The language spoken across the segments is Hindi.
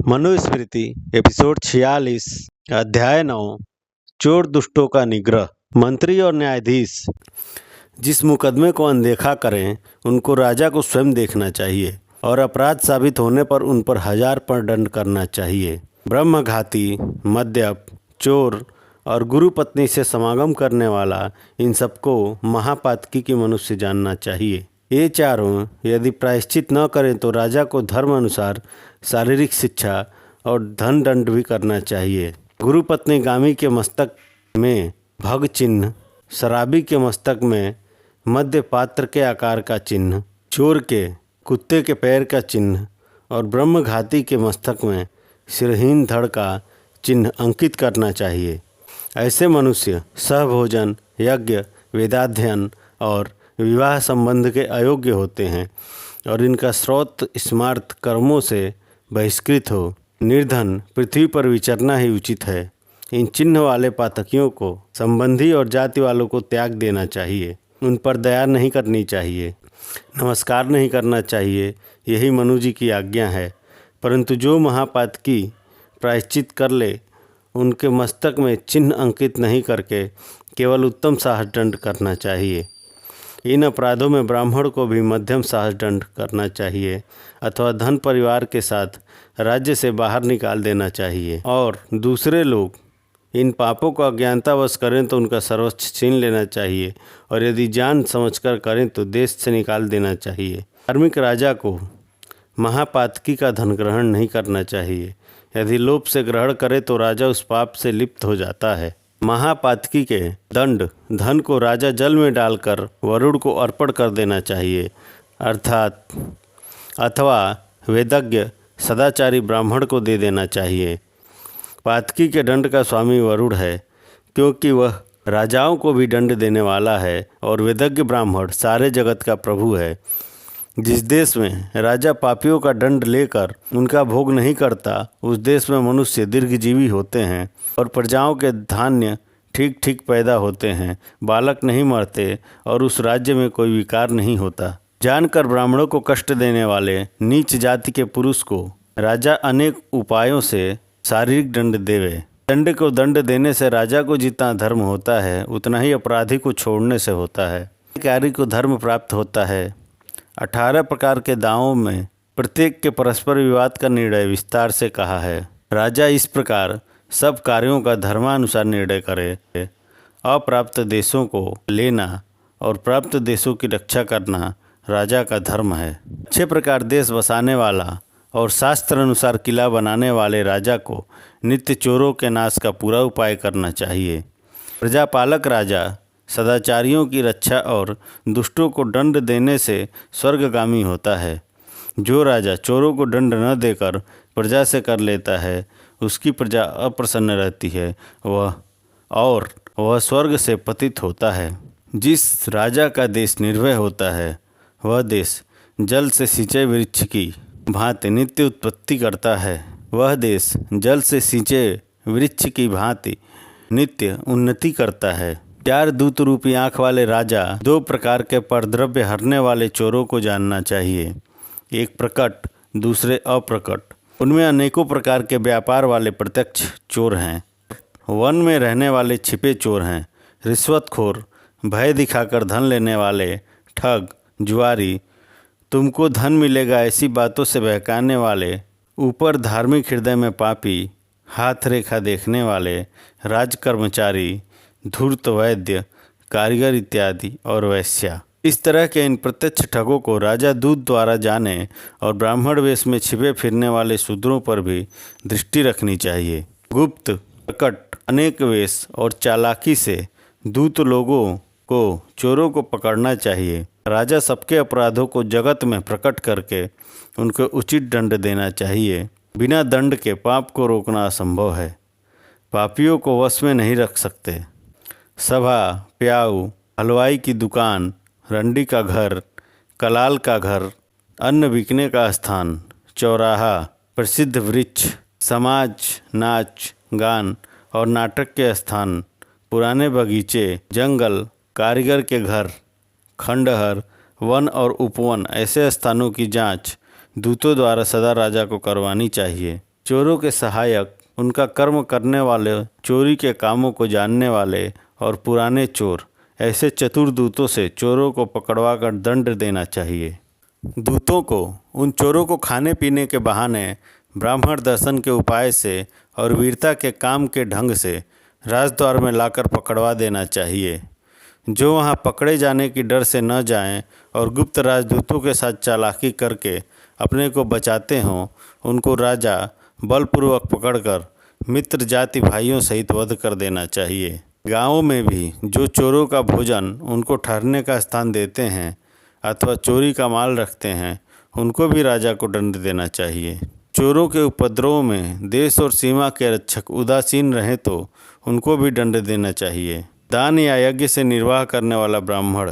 मनुस्मृति एपिसोड 46 अध्याय 9 चोर दुष्टों का निग्रह। मंत्री और न्यायाधीश जिस मुकदमे को अनदेखा करें उनको राजा को स्वयं देखना चाहिए और अपराध साबित होने पर उन पर 1000 पर दंड करना चाहिए। ब्रह्मघाती, मद्यप, चोर और गुरु पत्नी से समागम करने वाला, इन सबको महापातकी की मनुष्य जानना चाहिए। ये चारों यदि प्रायश्चित न करें तो राजा को धर्म अनुसार शारीरिक शिक्षा और धन दंड भी करना चाहिए। गुरु पत्नी गामी के मस्तक में भग चिन्ह, शराबी के मस्तक में मध्य पात्र के आकार का चिन्ह, चोर के कुत्ते के पैर का चिन्ह और ब्रह्मघाती के मस्तक में सिरहीन धड़ का चिन्ह अंकित करना चाहिए। ऐसे मनुष्य सहभोजन, यज्ञ, वेदाध्ययन और विवाह संबंध के अयोग्य होते हैं और इनका स्रोत स्मार्त कर्मों से बहिष्कृत हो। निर्धन पृथ्वी पर विचरना ही उचित है। इन चिन्ह वाले पातकियों को संबंधी और जाति वालों को त्याग देना चाहिए। उन पर दया नहीं करनी चाहिए, नमस्कार नहीं करना चाहिए, यही मनु जी की आज्ञा है। परंतु जो महापातकी प्रायश्चित कर ले उनके मस्तक में चिन्ह अंकित नहीं करके केवल उत्तम साहस दंड करना चाहिए। इन अपराधों में ब्राह्मण को भी मध्यम साहस दंड करना चाहिए अथवा धन परिवार के साथ राज्य से बाहर निकाल देना चाहिए। और दूसरे लोग इन पापों को अज्ञानतावश करें तो उनका सर्वस्व छीन लेना चाहिए और यदि जान समझकर करें तो देश से निकाल देना चाहिए। धार्मिक राजा को महापातकी का धन ग्रहण नहीं करना चाहिए। यदि लोभ से ग्रहण करे तो राजा उस पाप से लिप्त हो जाता है। महापातकी के दंड धन को राजा जल में डालकर वरुण को अर्पण कर देना चाहिए अथवा वेदज्ञ सदाचारी ब्राह्मण को दे देना चाहिए। पातकी के दंड का स्वामी वरुण है, क्योंकि वह राजाओं को भी दंड देने वाला है और वेदज्ञ ब्राह्मण सारे जगत का प्रभु है। जिस देश में राजा पापियों का दंड लेकर उनका भोग नहीं करता, उस देश में मनुष्य दीर्घजीवी होते हैं और प्रजाओं के धान्य ठीक ठीक पैदा होते हैं, बालक नहीं मरते और उस राज्य में कोई विकार नहीं होता। जानकर ब्राह्मणों को कष्ट देने वाले नीच जाति के पुरुष को राजा अनेक उपायों से शारीरिक दंड देवे। दंड को दंड देने से राजा को जितना धर्म होता है उतना ही अपराधी को छोड़ने से होता है। कार्य को धर्म प्राप्त होता है। 18 प्रकार के दावों में प्रत्येक के परस्पर विवाद का निर्णय विस्तार से कहा है। राजा इस प्रकार सब कार्यों का धर्मानुसार निर्णय करे। अप्राप्त देशों को लेना और प्राप्त देशों की रक्षा करना राजा का धर्म है। अच्छे प्रकार देश बसाने वाला और शास्त्र अनुसार किला बनाने वाले राजा को नित्य चोरों के नाश का पूरा उपाय करना चाहिए। प्रजापालक राजा सदाचारियों की रक्षा और दुष्टों को दंड देने से स्वर्गगामी होता है। जो राजा चोरों को दंड न देकर प्रजा से कर लेता है उसकी प्रजा अप्रसन्न रहती है वह स्वर्ग से पतित होता है। जिस राजा का देश निर्भय होता है वह देश जल से सिंचे वृक्ष की भांति नित्य उत्पत्ति करता है। वह देश जल से सिंचे वृक्ष की भांति नित्य उन्नति करता है। 4 दूत रूपी आँख वाले राजा 2 प्रकार के परद्रव्य हरने वाले चोरों को जानना चाहिए, एक प्रकट, दूसरे अप्रकट। उनमें अनेकों प्रकार के व्यापार वाले प्रत्यक्ष चोर हैं, वन में रहने वाले छिपे चोर हैं, रिश्वतखोर, भय दिखाकर धन लेने वाले, ठग, जुआरी, तुमको धन मिलेगा ऐसी बातों से बहकाने वाले, ऊपर धार्मिक हृदय में पापी, हाथ रेखा देखने वाले, राजकर्मचारी, धूर्त वैद्य, कारीगर इत्यादि और वैश्या। इस तरह के इन प्रत्यक्ष ठगों को राजा दूत द्वारा जाने और ब्राह्मण वेश में छिपे फिरने वाले शूद्रों पर भी दृष्टि रखनी चाहिए। गुप्त, प्रकट, अनेक वेश और चालाकी से दूत लोगों को चोरों को पकड़ना चाहिए। राजा सबके अपराधों को जगत में प्रकट करके उनको उचित दंड देना चाहिए। बिना दंड के पाप को रोकना असंभव है। पापियों को वश में नहीं रख सकते। सभा, प्याऊ, हलवाई की दुकान, रंडी का घर, कलाल का घर, अन्न बिकने का स्थान, चौराहा, प्रसिद्ध वृक्ष, समाज, नाच, गान और नाटक के स्थान, पुराने बगीचे, जंगल, कारीगर के घर, खंडहर, वन और उपवन, ऐसे स्थानों की जांच दूतों द्वारा सदा राजा को करवानी चाहिए। चोरों के सहायक, उनका कर्म करने वाले, चोरी के कामों को जानने वाले और पुराने चोर, ऐसे चतुर दूतों से चोरों को पकड़वाकर दंड देना चाहिए। दूतों को उन चोरों को खाने पीने के बहाने, ब्राह्मण दर्शन के उपाय से और वीरता के काम के ढंग से राजद्वार में लाकर पकड़वा देना चाहिए। जो वहां पकड़े जाने की डर से न जाएं और गुप्त राजदूतों के साथ चालाकी करके अपने को बचाते हों, उनको राजा बलपूर्वक पकड़कर मित्र जाति भाइयों सहित वध कर देना चाहिए। गाँवों में भी जो चोरों का भोजन उनको ठहरने का स्थान देते हैं अथवा चोरी का माल रखते हैं, उनको भी राजा को दंड देना चाहिए। चोरों के उपद्रव में देश और सीमा के रक्षक उदासीन रहे तो उनको भी दंड देना चाहिए। दान या यज्ञ से निर्वाह करने वाला ब्राह्मण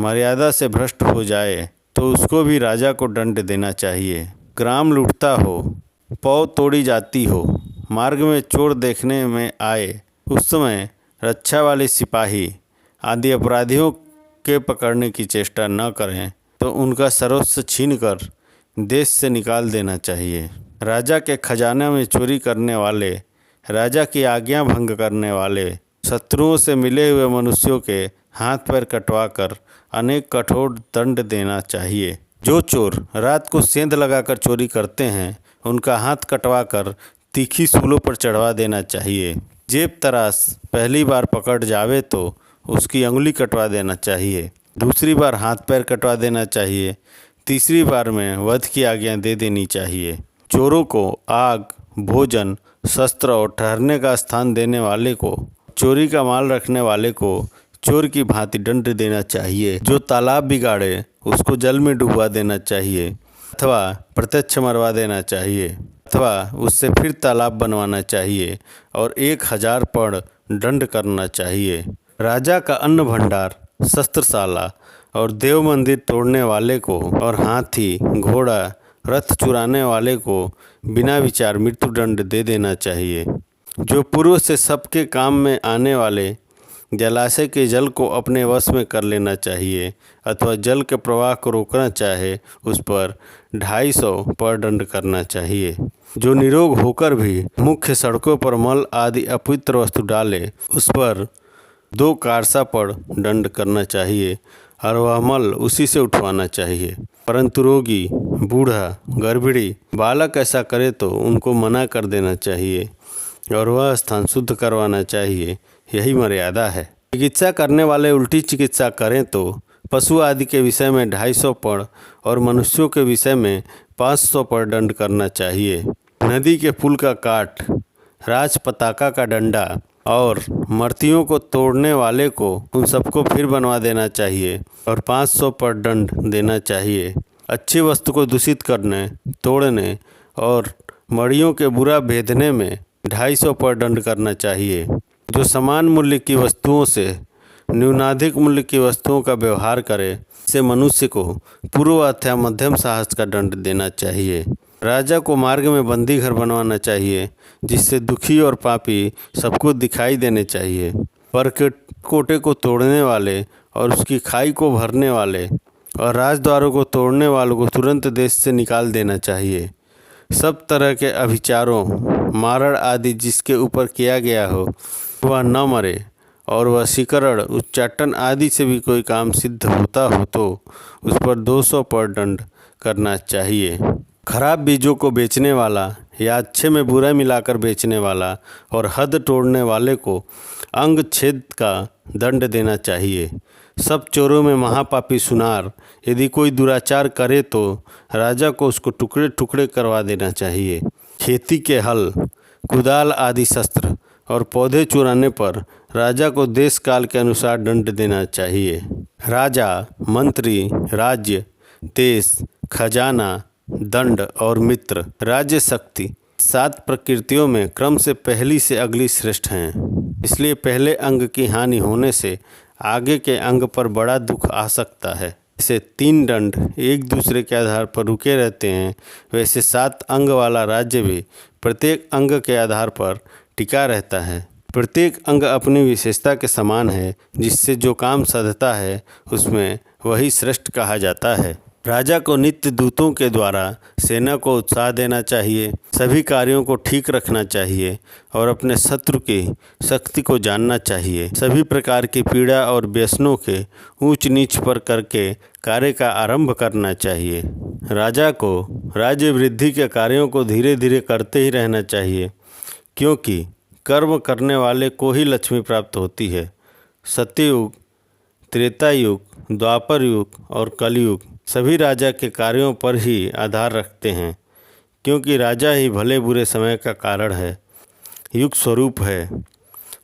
मर्यादा से भ्रष्ट हो जाए तो उसको भी राजा को दंड देना चाहिए। ग्राम लूटता हो, पौ तोड़ी जाती हो, मार्ग में चोर देखने में आए, उस समय रक्षा वाले सिपाही आदि अपराधियों के पकड़ने की चेष्टा न करें तो उनका सर्वस्व छीनकर देश से निकाल देना चाहिए। राजा के खजाना में चोरी करने वाले, राजा की आज्ञा भंग करने वाले, शत्रुओं से मिले हुए मनुष्यों के हाथ पैर कटवाकर अनेक कठोर दंड देना चाहिए। जो चोर रात को सेंध लगाकर चोरी करते हैं, उनका हाथ कटवाकर तीखी सूलों पर चढ़वा देना चाहिए। जेब तराश पहली बार पकड़ जावे तो उसकी अंगुली कटवा देना चाहिए, दूसरी बार हाथ पैर कटवा देना चाहिए, तीसरी बार में वध की आज्ञा दे देनी चाहिए। चोरों को आग, भोजन, शस्त्र और ठहरने का स्थान देने वाले को, चोरी का माल रखने वाले को चोर की भांति दंड देना चाहिए। जो तालाब बिगाड़े उसको जल में डुबवा देना चाहिए अथवा प्रत्यक्ष मरवा देना चाहिए अथवा उससे फिर तालाब बनवाना चाहिए और 1000 पर्ण दंड करना चाहिए। राजा का अन्न भंडार, शस्त्रशाला और देव मंदिर तोड़ने वाले को और हाथी, घोड़ा, रथ चुराने वाले को बिना विचार मृत्यु दंड दे देना चाहिए। जो पूर्व से सबके काम में आने वाले जलाशय के जल को अपने वश में कर लेना चाहिए अथवा जल के प्रवाह को रोकना चाहे, उस पर 250 पर दंड करना चाहिए। जो निरोग होकर भी मुख्य सड़कों पर मल आदि अपवित्र वस्तु डाले, उस पर 2 कारसा पर दंड करना चाहिए और वह मल उसी से उठवाना चाहिए। परंतु रोगी, बूढ़ा, गर्भिणी, बालक ऐसा करे तो उनको मना कर देना चाहिए और वह स्थान शुद्ध करवाना चाहिए। यही मर्यादा है। चिकित्सा करने वाले उल्टी चिकित्सा करें तो पशु आदि के विषय में 250 पर्ण और मनुष्यों के विषय में 500 पर्ण दंड करना चाहिए। नदी के पुल का काट, राज पताका का डंडा और मूर्तियों को तोड़ने वाले को उन सबको फिर बनवा देना चाहिए और 500 पर दंड देना चाहिए। अच्छी वस्तु को दूषित करने, तोड़ने और मड़ियों के बुरा भेदने में 250 पर दंड करना चाहिए। जो समान मूल्य की वस्तुओं से न्यूनाधिक मूल्य की वस्तुओं का व्यवहार करे, से मनुष्य को पूर्व अथवा मध्यम साहस का दंड देना चाहिए। राजा को मार्ग में बंदी घर बनवाना चाहिए, जिससे दुखी और पापी सबको दिखाई देने चाहिए। पर कोटे को तोड़ने वाले और उसकी खाई को भरने वाले और राजद्वारों को तोड़ने वालों को तुरंत देश से निकाल देना चाहिए। सब तरह के अभिचारों, मारण आदि जिसके ऊपर किया गया हो वह न मरे और वह शिकरण, उच्चाटन आदि से भी कोई काम सिद्ध होता हो तो उस पर 200 पर दंड करना चाहिए। खराब बीजों को बेचने वाला या अच्छे में बुरा मिलाकर बेचने वाला और हद तोड़ने वाले को अंग छेद का दंड देना चाहिए। सब चोरों में महापापी सुनार यदि कोई दुराचार करे तो राजा को उसको टुकड़े टुकड़े करवा देना चाहिए। खेती के हल, कुदाल आदि शस्त्र और पौधे चुराने पर राजा को देश काल के अनुसार दंड देना चाहिए। राजा, मंत्री, राज्य, देश, खजाना, दंड और मित्र, राज्य शक्ति 7 प्रकृतियों में क्रम से पहली से अगली श्रेष्ठ हैं। इसलिए पहले अंग की हानि होने से आगे के अंग पर बड़ा दुख आ सकता है। जैसे 3 दंड एक दूसरे के आधार पर रुके रहते हैं, वैसे 7 अंग वाला राज्य भी प्रत्येक अंग के आधार पर टिका रहता है। प्रत्येक अंग अपनी विशेषता के समान है, जिससे जो काम साधता है उसमें वही श्रेष्ठ कहा जाता है। राजा को नित्य दूतों के द्वारा सेना को उत्साह देना चाहिए, सभी कार्यों को ठीक रखना चाहिए और अपने शत्रु की शक्ति को जानना चाहिए। सभी प्रकार की पीड़ा और व्यसनों के ऊंच नीच पर करके कार्य का आरंभ करना चाहिए। राजा को राज्य वृद्धि के कार्यों को धीरे धीरे करते ही रहना चाहिए, क्योंकि कर्म करने वाले को ही लक्ष्मी प्राप्त होती है। सत्ययुग, त्रेता युग, द्वापर युग और कलयुग सभी राजा के कार्यों पर ही आधार रखते हैं, क्योंकि राजा ही भले बुरे समय का कारण है, युग स्वरूप है।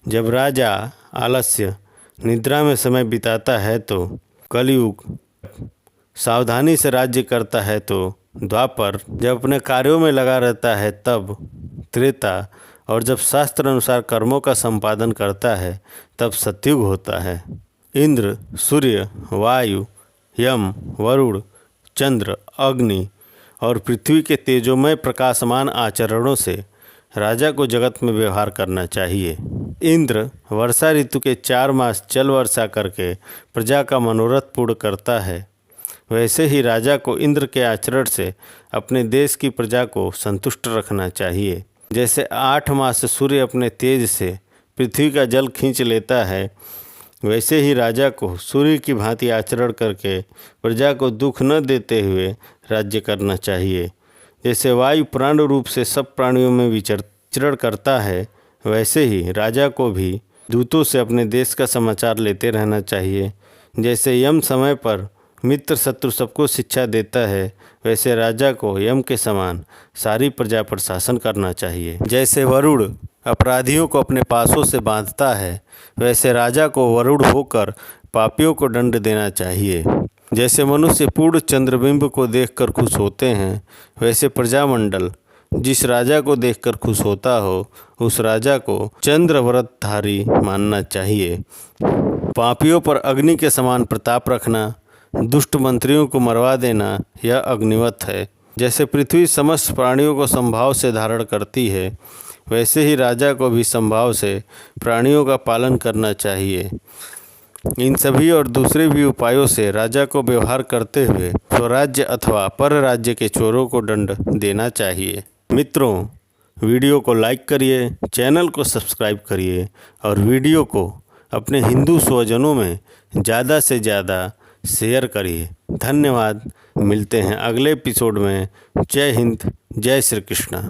जब राजा आलस्य निद्रा में समय बिताता है तो कलयुग, सावधानी से राज्य करता है तो द्वापर, जब अपने कार्यों में लगा रहता है तब त्रेता, और जब शास्त्र अनुसार कर्मों का संपादन करता है तब सतयुग होता है। इंद्र, सूर्य, वायु, यम, वरुण, चंद्र, अग्नि और पृथ्वी के तेजोमय प्रकाशमान आचरणों से राजा को जगत में व्यवहार करना चाहिए। इंद्र वर्षा ऋतु के 4 मास जल वर्षा करके प्रजा का मनोरथ पूर्ण करता है, वैसे ही राजा को इंद्र के आचरण से अपने देश की प्रजा को संतुष्ट रखना चाहिए। जैसे 8 मास सूर्य अपने तेज से पृथ्वी का जल खींच लेता है, वैसे ही राजा को सूर्य की भांति आचरण करके प्रजा को दुख न देते हुए राज्य करना चाहिए। जैसे वायु प्राण रूप से सब प्राणियों में विचरण करता है, वैसे ही राजा को भी दूतों से अपने देश का समाचार लेते रहना चाहिए। जैसे यम समय पर मित्र शत्रु सबको शिक्षा देता है, वैसे राजा को यम के समान सारी प्रजा पर शासन करना चाहिए। जैसे वरुण अपराधियों को अपने पासों से बांधता है, वैसे राजा को वरुण होकर पापियों को दंड देना चाहिए। जैसे मनुष्य पूर्ण चंद्रबिंब को देखकर खुश होते हैं, वैसे प्रजामंडल जिस राजा को देखकर खुश होता हो, उस राजा को चंद्रव्रतधारी मानना चाहिए। पापियों पर अग्नि के समान प्रताप रखना, दुष्ट मंत्रियों को मरवा देना यह अग्निवत है। जैसे पृथ्वी समस्त प्राणियों को समभाव से धारण करती है, वैसे ही राजा को भी समभाव से प्राणियों का पालन करना चाहिए। इन सभी और दूसरे भी उपायों से राजा को व्यवहार करते हुए स्वराज्य अथवा पर राज्य के चोरों को दंड देना चाहिए। मित्रों, वीडियो को लाइक करिए, चैनल को सब्सक्राइब करिए और वीडियो को अपने हिंदू स्वजनों में ज़्यादा से ज़्यादा शेयर करिए। धन्यवाद। मिलते हैं अगले एपिसोड में। जय हिंद, जय श्री कृष्णा।